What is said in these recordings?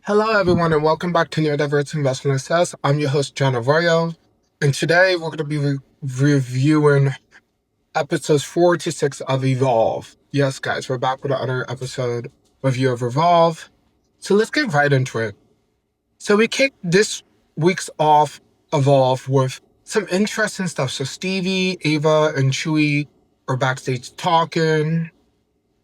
Hello, everyone, and welcome back to Neurodiverse Wrestling Obsessed. I'm your host, John Arroyo, and today we're going to be reviewing episodes 4 to 6 of Evolve. Yes, guys, we're back with another episode review of Evolve. So let's get right into it. So we kicked this week's off Evolve with some interesting stuff. So Stevie, Ava, and Chewy are backstage talking,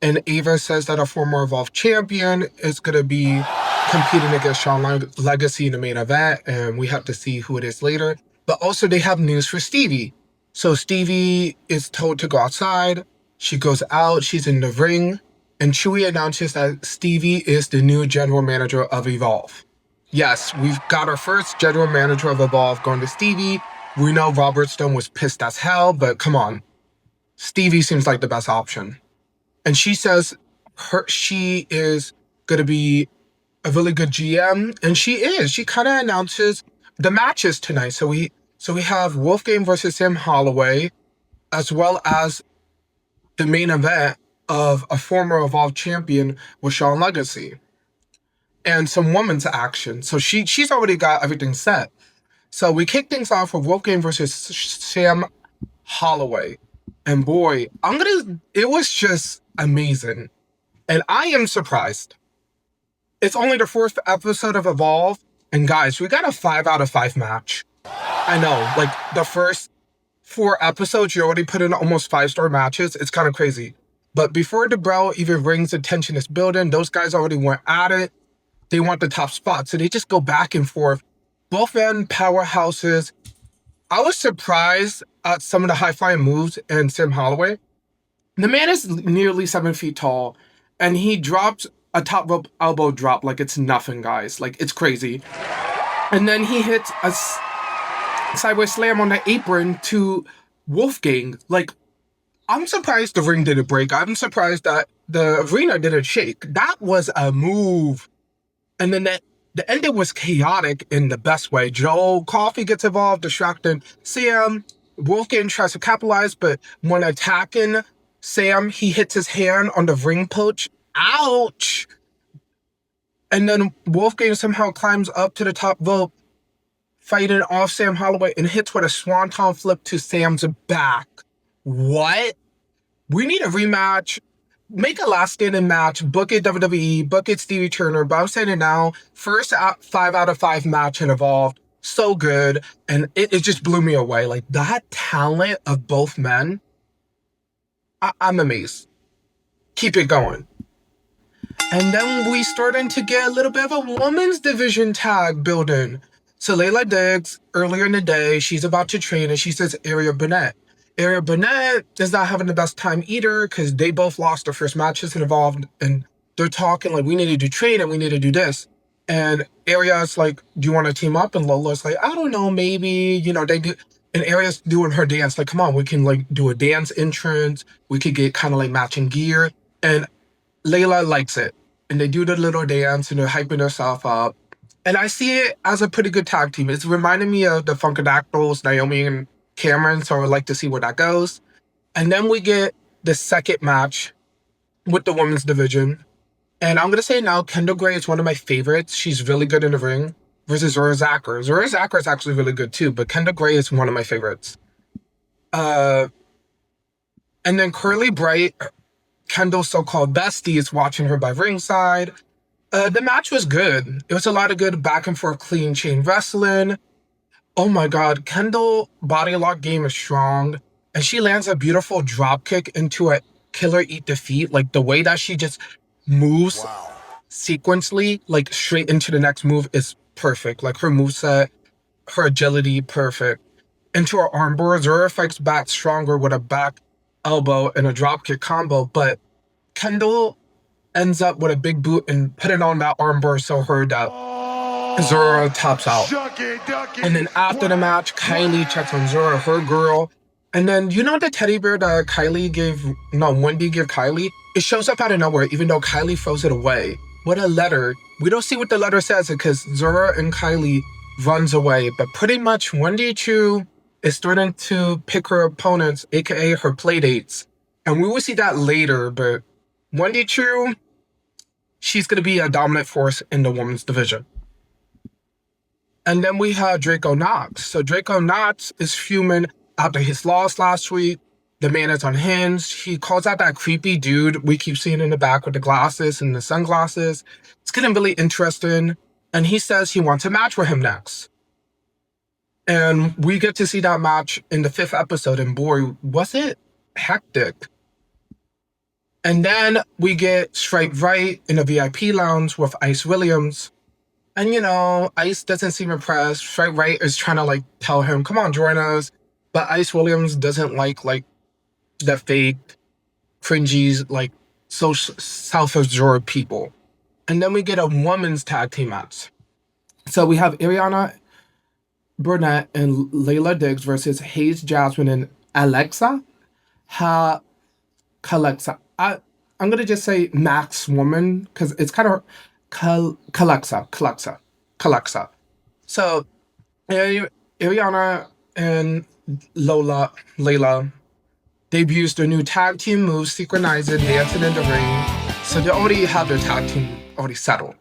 and Ava says that a former Evolve champion is going to be competing against Shawn Legacy in the main event, and we have to see who it is later. But also they have news for Stevie. So Stevie is told to go outside. She goes out, she's in the ring, and Chewy announces that Stevie is the new general manager of Evolve. Yes, we've got our first general manager of Evolve going to Stevie. We know Robert Stone was pissed as hell, but come on. Stevie seems like the best option. And she says she is going to be a really good GM, and she is. She kind of announces the matches tonight. So we have Wolfgang versus Sam Holloway, as well as the main event of a former Evolve champion with Shawn Legacy, and some women's action. So she's already got everything set. So we kick things off with Wolfgang versus Sam Holloway, and boy, it was just amazing, and I am surprised. It's only the fourth episode of Evolve, and guys, we got a 5 out of 5 match. I know, like, the first 4 episodes, you already put in almost 5-star matches. It's kind of crazy. But before the bell even rings, the tension is building. Those guys already went at it. They want the top spot, so they just go back and forth. Both men powerhouses. I was surprised at some of the high-flying moves in Sam Holloway. The man is nearly 7 feet tall, and he drops a top rope elbow drop like it's nothing, guys. Like, it's crazy. And then he hits a sideways slam on the apron to Wolfgang. Like, I'm surprised the ring didn't break. I'm surprised that the arena didn't shake. That was a move. And then the ending was chaotic in the best way. Joe Coffey gets involved, distracting Sam. Wolfgang tries to capitalize, but when attacking Sam, he hits his hand on the ring post. Ouch! And then Wolfgang somehow climbs up to the top rope, fighting off Sam Holloway, and hits with a swanton flip to Sam's back. What? We need a rematch. Make a last standing match. Book it WWE. Book it Stevie Turner. But I'm saying it now. First 5 out of 5 match in Evolved. So good. And it just blew me away. Like, that talent of both men. I'm amazed. Keep it going. And then we starting to get a little bit of a women's division tag building. So Layla Diggs, earlier in the day, she's about to train, and she says Ariel Burnett. Ariel Burnett is not having the best time either, because they both lost their first matches involved, and they're talking like, we need to do trade and we need to do this. And Ariel's like, do you want to team up? And Lola's like, I don't know, maybe, you know, they do. And Ariel's doing her dance, like, come on, we can like do a dance entrance. We could get kind of like matching gear. And Layla likes it. And they do the little dance, and they're hyping themselves up. And I see it as a pretty good tag team. It's reminding me of the Funkadactyls, Naomi and Cameron, so I would like to see where that goes. And then we get the second match with the women's division. And I'm going to say now, Kendall Gray is one of my favorites. She's really good in the ring. Versus Zora Zacher. Zora Zacher is actually really good too, but Kendall Gray is one of my favorites. And then Curly Bright, Kendall's so-called bestie, is watching her by ringside. The match was good. It was a lot of good back and forth clean chain wrestling. Oh my god, Kendall body lock game is strong. And she lands a beautiful drop kick into a killer eat defeat. Like, the way that she just moves sequentially, like straight into the next move, is perfect. Like, her moveset, her agility, perfect. Into her armbar, Zora fights back stronger with a back elbow and a dropkick combo, but Kendall ends up with a big boot and putting on that armbar so hard that Zora taps out. And then after the match, Kylie checks on Zora, her girl. And then, you know the teddy bear that Wendy gave Kylie? It shows up out of nowhere, even though Kylie throws it away. With a letter. We don't see what the letter says because Zora and Kylie runs away. But pretty much Wendy Chu is starting to pick her opponents, aka her playdates. And we will see that later, but Wendy Chu she's going to be a dominant force in the women's division. And then we have Draco Knox. So Draco Knox is fuming after his loss last week. The man is unhinged. He calls out that creepy dude we keep seeing in the back with the glasses and the sunglasses. It's getting really interesting. And he says he wants a match with him next. And we get to see that match in the 5th episode. And boy, was it hectic. And then we get Stripe Right in the VIP lounge with Ice Williams. And, you know, Ice doesn't seem impressed. Stripe Right is trying to, like, tell him, come on, join us. But Ice Williams doesn't like, the fake, cringy, like, so self-absorbed people. And then we get a women's tag team match. So we have Ariana Burnett and Layla Diggs versus Hayes Jasmine and Alexa Kalexa. I'm going to just say Max Woman because it's kind of Kalexa. So Ariana and Layla debuts their new tag team moves, synchronizing, dancing in the ring. So they already have their tag team already settled.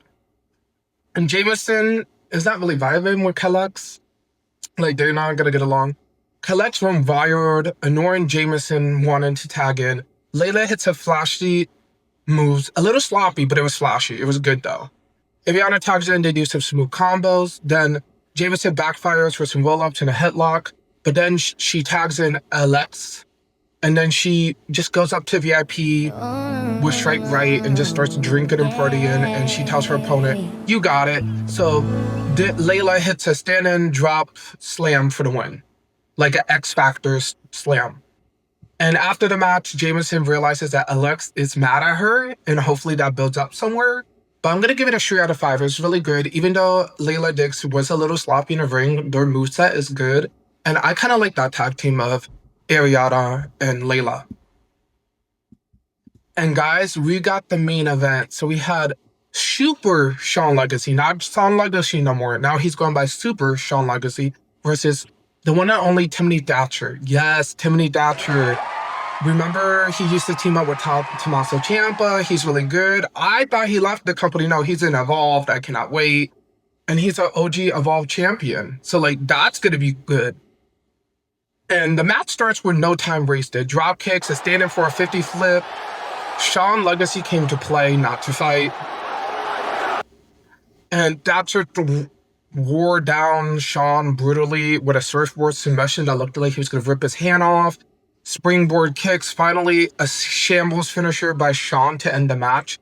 And Jameson is not really vibing with Kalex. Like, they're not going to get along. Kalex went viral, ignoring Jameson wanting to tag in. Layla hits her flashy moves. A little sloppy, but it was flashy. It was good, though. Ariana tags in, they do some smooth combos. Then Jameson backfires for some roll-ups and a headlock. But then she tags in Alex. And then she just goes up to VIP with Stripe Right and just starts drinking and partying. And she tells her opponent, you got it. So Layla hits a stand-in drop slam for the win. Like an X Factor slam. And after the match, Jameson realizes that Alex is mad at her. And hopefully that builds up somewhere. But I'm going to give it a 3 out of 5. It's really good. Even though Layla Diggs was a little sloppy in the ring, their moveset is good. And I kind of like that tag team of Ariana and Layla. And guys, we got the main event. So we had Super Sean Legacy, not Sean Legacy no more. Now he's going by Super Sean Legacy versus the one and only Timothy Thatcher. Yes, Timothy Thatcher. Remember, he used to team up with Tommaso Ciampa. He's really good. I thought he left the company. No, he's in Evolved. I cannot wait. And he's an OG Evolved champion. So, like, that's going to be good. And the match starts with no time wasted. Drop kicks, a stand-in for a 50 flip. Sean Legacy came to play, not to fight. And Thatcher wore down Sean brutally with a surfboard submission that looked like he was going to rip his hand off. Springboard kicks. Finally, a shambles finisher by Sean to end the match.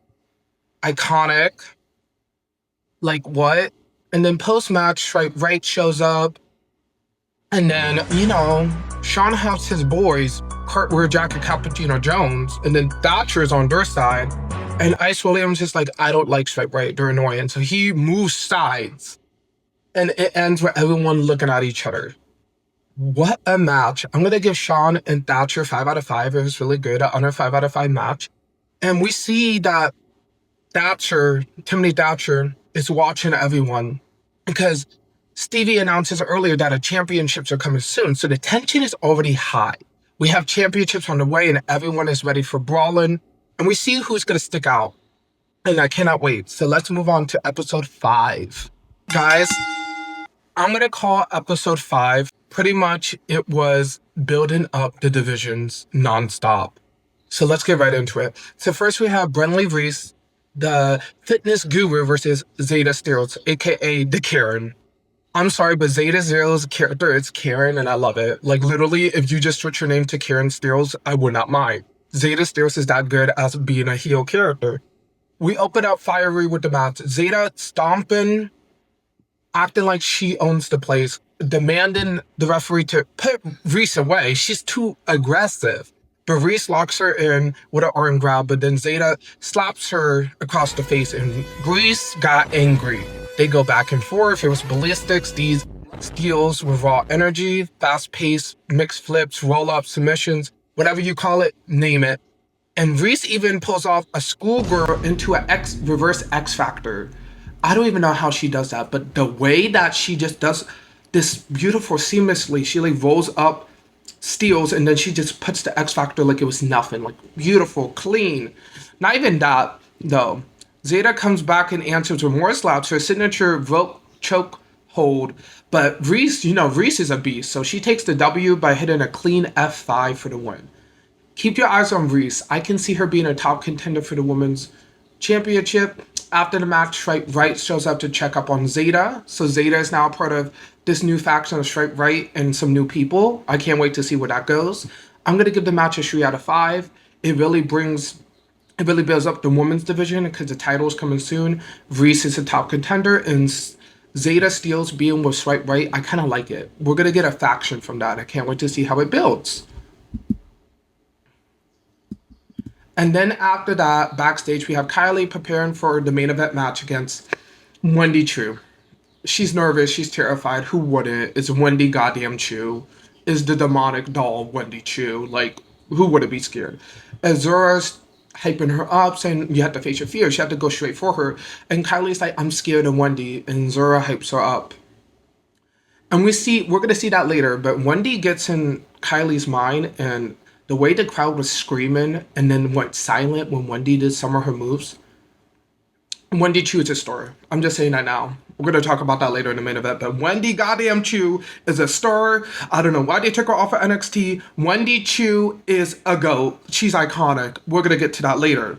Iconic. Like, what? And then post-match, Stripe Right shows up. And then, you know, Sean has his boys, Cartwheel, Jack, and Cappuccino Jones. And then Thatcher's on their side. And Ice Williams is like, I don't like Stripe Right. They're annoying. So he moves sides. And it ends with everyone looking at each other. What a match. I'm going to give Sean and Thatcher 5 out of 5. It was really good. An under 5 out of 5 match. And we see that Timothy Thatcher, is watching everyone. Because Stevie announces earlier that the championships are coming soon. So the tension is already high. We have championships on the way and everyone is ready for brawling. And we see who's going to stick out. And I cannot wait. So let's move on to episode 5. Guys, I'm going to call episode 5. Pretty much it was building up the divisions nonstop. So let's get right into it. So first we have Brinley Reece, the fitness guru, versus Zayda Steel, aka the Karen. I'm sorry, but Zayda Steel's character is Karen, and I love it. Like, literally, if you just switch your name to Karen Steels, I would not mind. Zayda Steels is that good as being a heel character. We open up fiery with the match. Zayda stomping, acting like she owns the place, demanding the referee to put Reece away. She's too aggressive. But Reece locks her in with an arm grab, but then Zayda slaps her across the face, and Reece got angry. They go back and forth. It was ballistics. These steals with raw energy, fast-paced, mixed flips, roll-ups, submissions, whatever you call it, name it. And Reece even pulls off a schoolgirl into a reverse X Factor. I don't even know how she does that, but the way that she just does this beautiful seamlessly, she like rolls up, steals, and then she just puts the X Factor like it was nothing. Like, beautiful, clean. Not even that, though. Zayda comes back and answers with more slaps, her signature rope choke hold. But Reece, Reece is a beast, so she takes the W by hitting a clean F5 for the win. Keep your eyes on Reece. I can see her being a top contender for the women's championship. After the match, Stripe Right shows up to check up on Zayda. So Zayda is now part of this new faction of Stripe Right and some new people. I can't wait to see where that goes. I'm going to give the match a 3 out of 5. It really builds up the women's division because the title is coming soon. Reece is a top contender, and Zayda Steel's being with Stripe Right. I kind of like it. We're going to get a faction from that. I can't wait to see how it builds. And then after that, backstage, we have Kali preparing for the main event match against Wendy Choo. She's nervous. She's terrified. Who wouldn't? It's Wendy goddamn Choo. Is the demonic doll Wendy Choo. Like, who wouldn't be scared? Azura's hyping her up, saying you have to face your fears. You have to go straight for her. And Kylie's like, I'm scared of Wendy. And Zura hypes her up. And we're going to see that later. But Wendy gets in Kylie's mind, and the way the crowd was screaming and then went silent when Wendy did some of her moves. Wendy Choo is a star. I'm just saying that now. We're going to talk about that later in the main event. But Wendy goddamn Choo is a star. I don't know why they took her off of NXT. Wendy Choo is a GOAT. She's iconic. We're going to get to that later.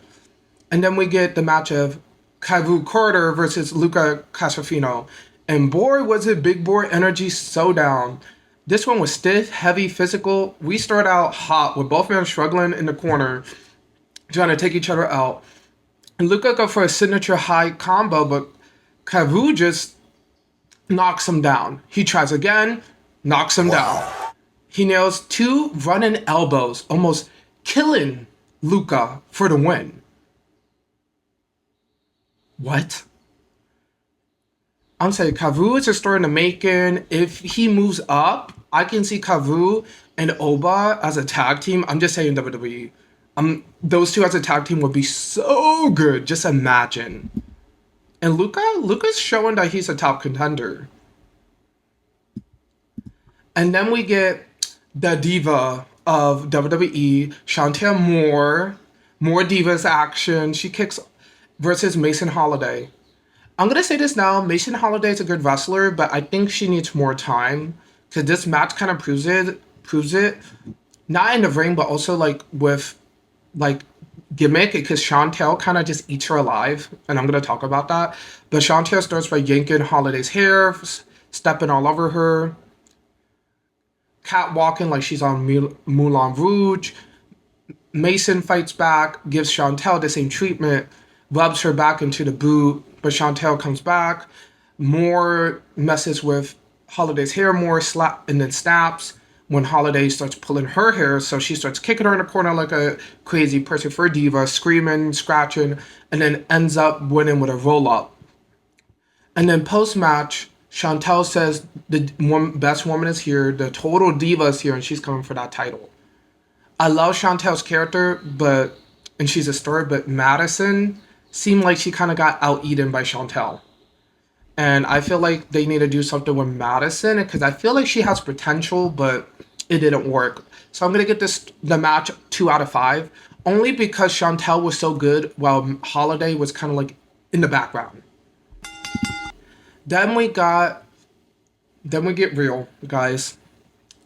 And then we get the match of Kavu Carter versus Luca Casafino. And boy, was it big boy energy so down. This one was stiff, heavy, physical. We start out hot with both men struggling in the corner, trying to take each other out. And Luca go for a signature high combo, but Kavu just knocks him down. He tries again, knocks him down. He nails 2 running elbows, almost killing Luca for the win. What? I'm saying Kavu is a story in the making. If he moves up, I can see Kavu and Oba as a tag team. I'm just saying WWE. Those two as a tag team would be so good. Just imagine. And Luca's showing that he's a top contender. And then we get the diva of WWE, Chantel Moore. More divas action. She kicks versus Mason Holiday. I'm going to say this now. Mason Holiday is a good wrestler, but I think she needs more time. Because this match kind of proves it. Not in the ring, but also with gimmick. Because Chantel kind of just eats her alive. And I'm going to talk about that. But Chantel starts by yanking Holiday's hair. Stepping all over her. Catwalking like she's on Moulin Rouge. Mason fights back. Gives Chantel the same treatment. Rubs her back into the boot. But Chantel comes back, more messes with Holiday's hair, more slap, and then snaps when Holiday starts pulling her hair. So she starts kicking her in the corner like a crazy person for a diva, screaming, scratching, and then ends up winning with a roll-up. And then post-match, Chantel says the best woman is here, the total diva is here, and she's coming for that title. I love Chantel's character, and she's a star, but Madison seemed like she kind of got out-eaten by Chantel. And I feel like they need to do something with Madison because I feel like she has potential, but it didn't work. So I'm going to get the match 2 out of 5, only because Chantel was so good while Holiday was kind of like in the background. Then we get real, guys.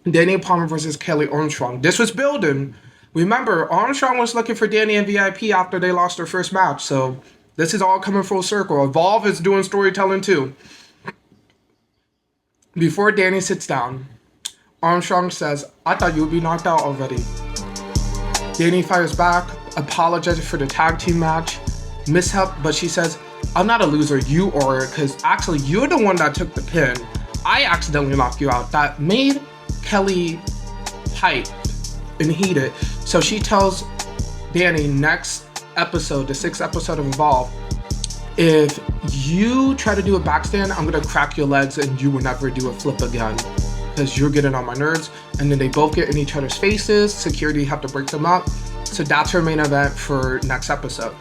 Dani Palmer versus Kali Armstrong. This was building. Remember, Armstrong was looking for Dani in VIP after they lost their first match, so this is all coming full circle. Evolve is doing storytelling too. Before Dani sits down, Armstrong says, I thought you would be knocked out already. Dani fires back, apologizes for the tag team match, mishap, but she says, I'm not a loser, you are, because actually you're the one that took the pin. I accidentally knocked you out. That made Kelly hype and heated. So she tells Dani next episode, the 6th episode of Evolve, if you try to do a backstand, I'm going to crack your legs and you will never do a flip again because you're getting on my nerves. And then they both get in each other's faces. Security have to break them up. So that's her main event for next episode.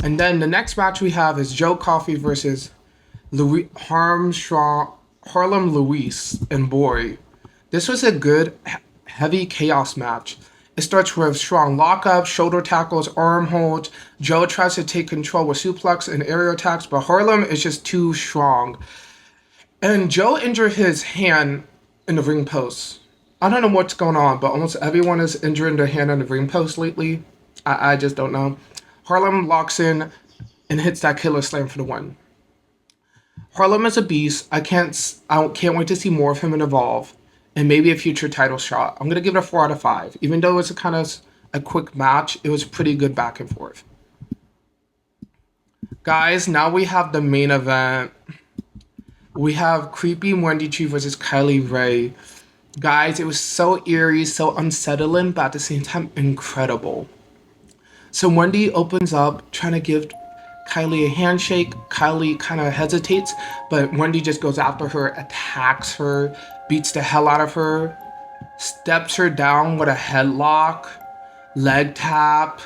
And then the next match we have is Joe Coffey versus Harlem Louise. And boy, this was a good heavy chaos match. It starts with strong lockups, shoulder tackles, arm holds. Joe tries to take control with suplex and aerial attacks, but Harlem is just too strong. And Joe injured his hand in the ring post. I don't know what's going on, but almost everyone is injuring their hand in the ring post lately. I just don't know. Harlem locks in and hits that killer slam for the win. Harlem is a beast. I can't wait to see more of him in Evolve, and maybe a future title shot. I'm gonna give it a 4 out of 5. Even though it's a quick match, it was pretty good back and forth. Guys, now we have the main event. We have Creepy Wendy Chu versus Kylie Rae. Guys, it was so eerie, so unsettling, but at the same time, incredible. So Wendy opens up, trying to give Kylie a handshake. Kylie kind of hesitates, but Wendy just goes after her, attacks her, beats the hell out of her, steps her down with a headlock, leg tap,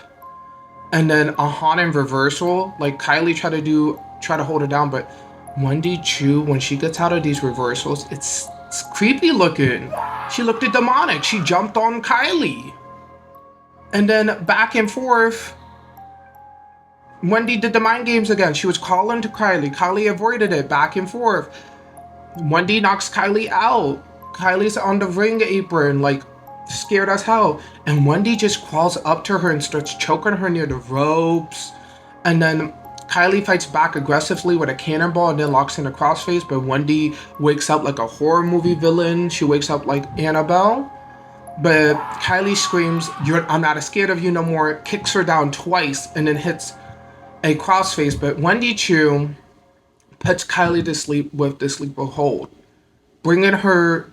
and then a haunting reversal. Like Kylie try to hold her down, but Wendy Chu, when she gets out of these reversals, it's creepy looking. She looked demonic. She jumped on Kylie. And then back and forth, Wendy did the mind games again. She was calling to Kylie. Kylie avoided it, back and forth. Wendy knocks Kylie out. Kylie's on the ring apron, like, scared as hell. And Wendy just crawls up to her and starts choking her near the ropes. And then Kylie fights back aggressively with a cannonball and then locks in a crossface, but Wendy wakes up like a horror movie villain. She wakes up like Annabelle. But Kylie screams, I'm not scared of you no more, kicks her down twice, and then hits a crossface. But Wendy Chu puts Kylie to sleep with the sleeper hold, bringing her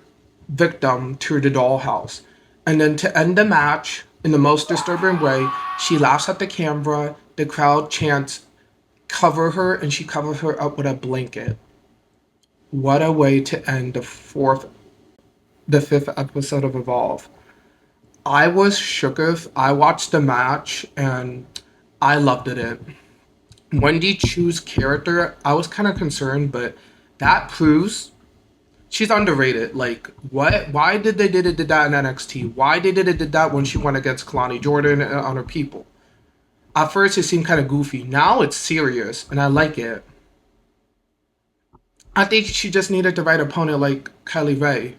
victim to the dollhouse. And then to end the match in the most disturbing way, she laughs at the camera, the crowd chants, cover her, and she covers her up with a blanket. What a way to end the fifth episode of Evolve. I was shooketh. I watched the match and I loved it. Wendy Chu's character, I was kind of concerned, but that proves she's underrated. Like, what? Why did they did that in NXT? Why did they did that when she went against Kalani Jordan and other people? At first, it seemed kind of goofy. Now it's serious, and I like it. I think she just needed the right opponent like Kylie Rae.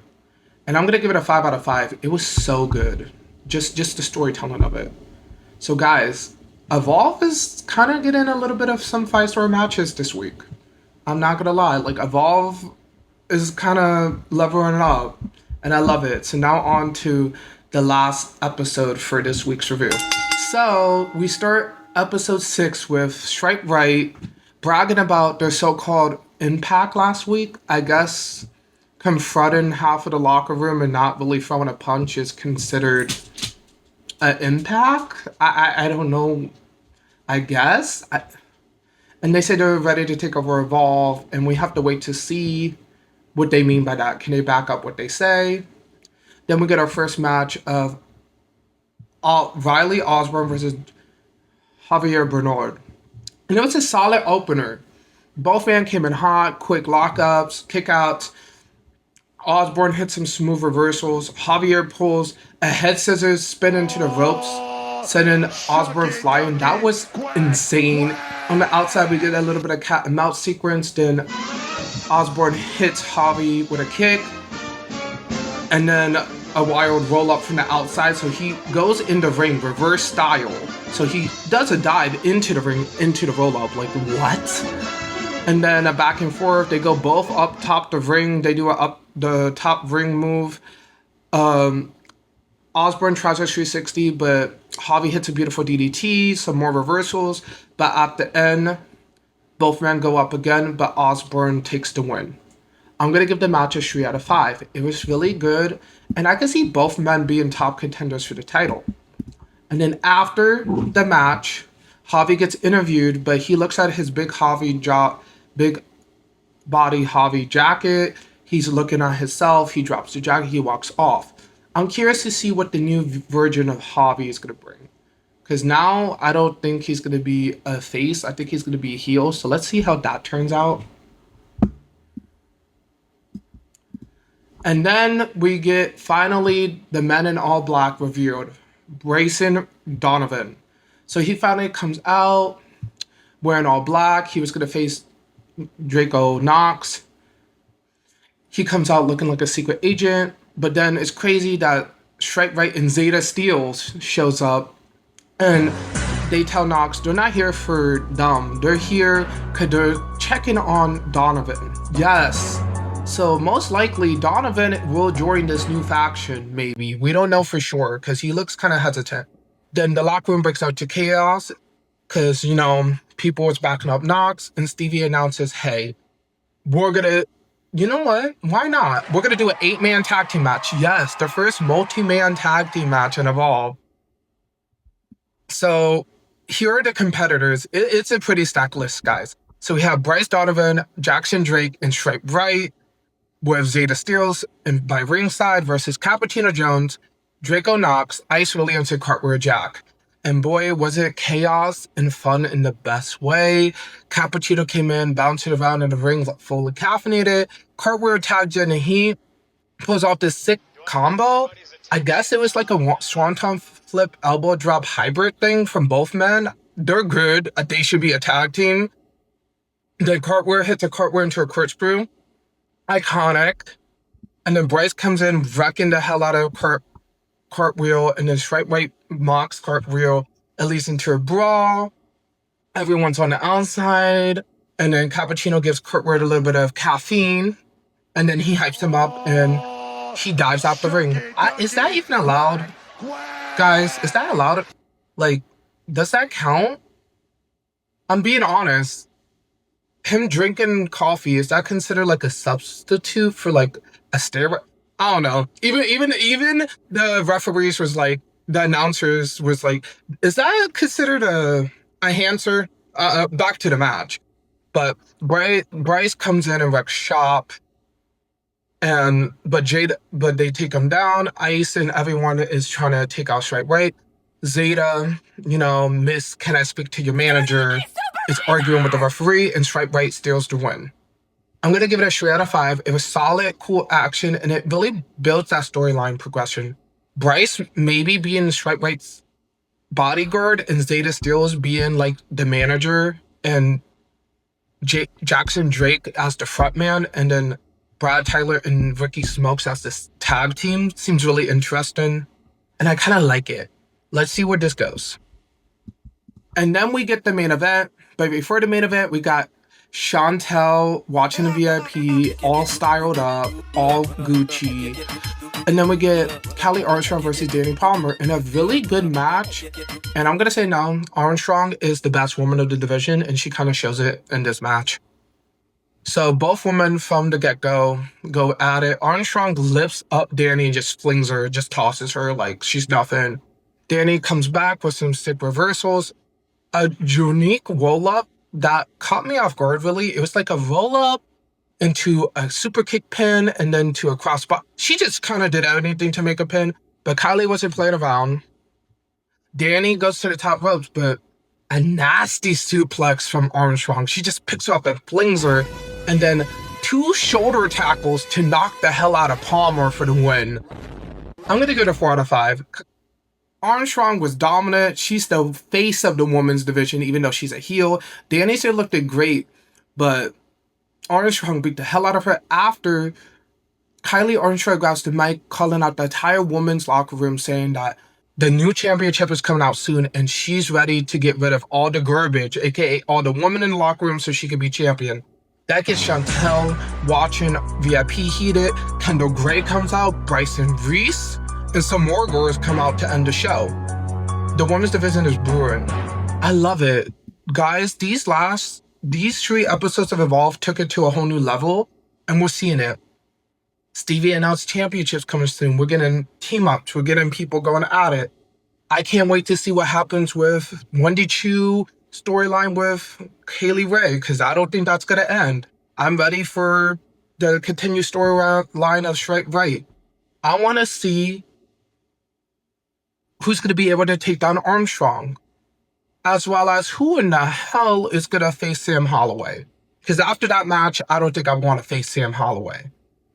And I'm going to give it a 5 out of 5. It was so good. Just the storytelling of it. So guys, Evolve is kind of getting a little bit of some 5-star matches this week. I'm not going to lie. Like, Evolve is kind of leveling up. And I love it. So now on to the last episode for this week's review. So we start episode 6 with Stripe Right bragging about their so-called impact last week. I guess confronting half of the locker room and not really throwing a punch is considered an impact. I don't know. I guess. And they say they're ready to take over Evolve, and we have to wait to see what they mean by that. Can they back up what they say? Then we get our first match of Riley Osborne versus Javier Bernard. And it was a solid opener. Both men came in hot, quick lockups, kickouts. Osborne hits some smooth reversals. Javier pulls a head scissors, spin into the ropes, sending Osborne flying. That was insane. On the outside, we did a little bit of cat and mouse sequence. Then Osborne hits Javi with a kick. And then a wild roll up from the outside. So he goes in the ring, reverse style. So he does a dive into the ring, into the roll up. Like, what? And then a back and forth. They go both up top the ring. They do a up the top ring move. Osborne tries a 360, but Javi hits a beautiful DDT, some more reversals. But at the end, both men go up again, but Osborne takes the win. I'm going to give the match a 3 out of 5. It was really good, and I can see both men being top contenders for the title. And then after the match, Javi gets interviewed, but he looks at his big body Javi jacket. He's looking at himself. He drops the jacket. He walks off. I'm curious to see what the new version of Javi is going to bring. Because now I don't think he's going to be a face. I think he's going to be a heel. So let's see how that turns out. And then we get finally the Men in All Black revealed. Bryce Donovan. So he finally comes out wearing all black. He was going to face Draco Knox. He comes out looking like a secret agent, but then it's crazy that Stripe Right and Zayda Steel shows up, and they tell Knox they're not here for them. They're here because they're checking on Donovan. Yes. So most likely Donovan will join this new faction, maybe. We don't know for sure because he looks kind of hesitant. Then the locker room breaks out to chaos because, you know, people was backing up Knox, and Stevie announces, hey, we're gonna, you know what? Why not? We're gonna do an 8-man tag team match. Yes, the first multi-man tag team match in Evolve. So here are the competitors. It's a pretty stacked list, guys. So we have Bryce Donovan, Jackson Drake, and Stripe Right with Zayda Steels and by ringside versus Cappuccino Jones, Draco Knox, Ice Williams, and Cartwheel Jack. And boy, was it chaos and fun in the best way. Cappuccino came in, bouncing around in the ring fully caffeinated. Cartwheel tagged in, and he pulls off this sick combo. I guess it was like a swanton flip elbow drop hybrid thing from both men. They're good. They should be a tag team. Then Cartwheel hits a cartwheel into a corkscrew. Iconic. And then Bryce comes in, wrecking the hell out of Cartwheel, and then Stripe Right mocks Cartwheel, at least into a brawl. Everyone's on the outside. And then Cappuccino gives Cartwheel a little bit of caffeine. And then he hypes him up, and he dives out the ring. Is that even allowed? Guys, is that allowed? Like, does that count? I'm being honest. Him drinking coffee, is that considered like a substitute for like a steroid? I don't know. Even the referees was like, the announcers was like, is that considered a enhancer? Back to the match. But Bryce comes in and wrecks shop. But they take him down. Ice and everyone is trying to take out Stripe Right. Zayda, you know, Miss, can I speak to your manager? Is arguing with the referee, and Stripe Right steals the win. I'm gonna give it a 3 out of 5. It was solid, cool action, and it really builds that storyline progression. Bryce maybe being Stripe Right's bodyguard, and Zayda Steel's being like the manager, and Jackson Drake as the frontman, and then Brad Tyler and Ricky Smokes as this tag team seems really interesting, and I kind of like it. Let's see where this goes. And then we get the main event, but before the main event, we got Chantel watching the VIP, all styled up, all Gucci. And then we get Kali Armstrong versus Dani Palmer in a really good match. And I'm going to say now, Armstrong is the best woman of the division, and she kind of shows it in this match. So both women from the get-go go at it. Armstrong lifts up Dani and just flings her, just tosses her like she's nothing. Dani comes back with some sick reversals. A unique roll-up that caught me off guard, really. It was like a roll-up into a super kick pin and then to a crossbody. She just kind of did anything to make a pin, but Kali wasn't playing around. Dani goes to the top ropes, but a nasty suplex from Armstrong. She just picks her up and flings her, and then 2 shoulder tackles to knock the hell out of Palmer for the win. I'm going to give it a 4 out of 5. Armstrong was dominant. She's the face of the women's division, even though she's a heel. Dani still looked great, but Armstrong beat the hell out of her after Kali Armstrong grabs the mic, calling out the entire women's locker room, saying that the new championship is coming out soon, and she's ready to get rid of all the garbage, aka all the women in the locker room, so she can be champion. That gets Chantel watching VIP heated. Kendall Gray comes out, Bryson Reece, and some more girls come out to end the show. The women's division is brewing. I love it. Guys, these 3 episodes of Evolve took it to a whole new level, and we're seeing it. Stevie announced championships coming soon. We're getting team-ups. We're getting people going at it. I can't wait to see what happens with Wendy Chu storyline with Kaylee Ray, because I don't think that's going to end. I'm ready for the continued storyline of Stripe Right. I want to see who's going to be able to take down Armstrong, as well as who in the hell is going to face Sam Holloway. Because after that match, I don't think I want to face Sam Holloway.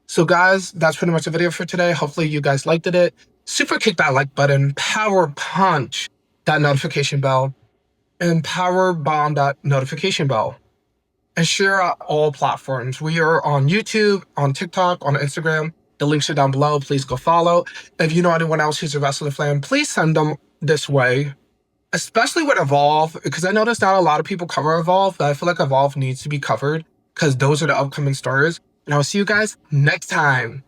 So guys, that's pretty much the video for today. Hopefully you guys liked it. super kick that like button, power punch that notification bell, and power bomb that notification bell. And share out all platforms. We are on YouTube, on TikTok, on Instagram. The links are down below. Please go follow. If you know anyone else who's a wrestling fan, please send them this way. Especially with Evolve, because I noticed not a lot of people cover Evolve, but I feel like Evolve needs to be covered because those are the upcoming stars. And I'll see you guys next time.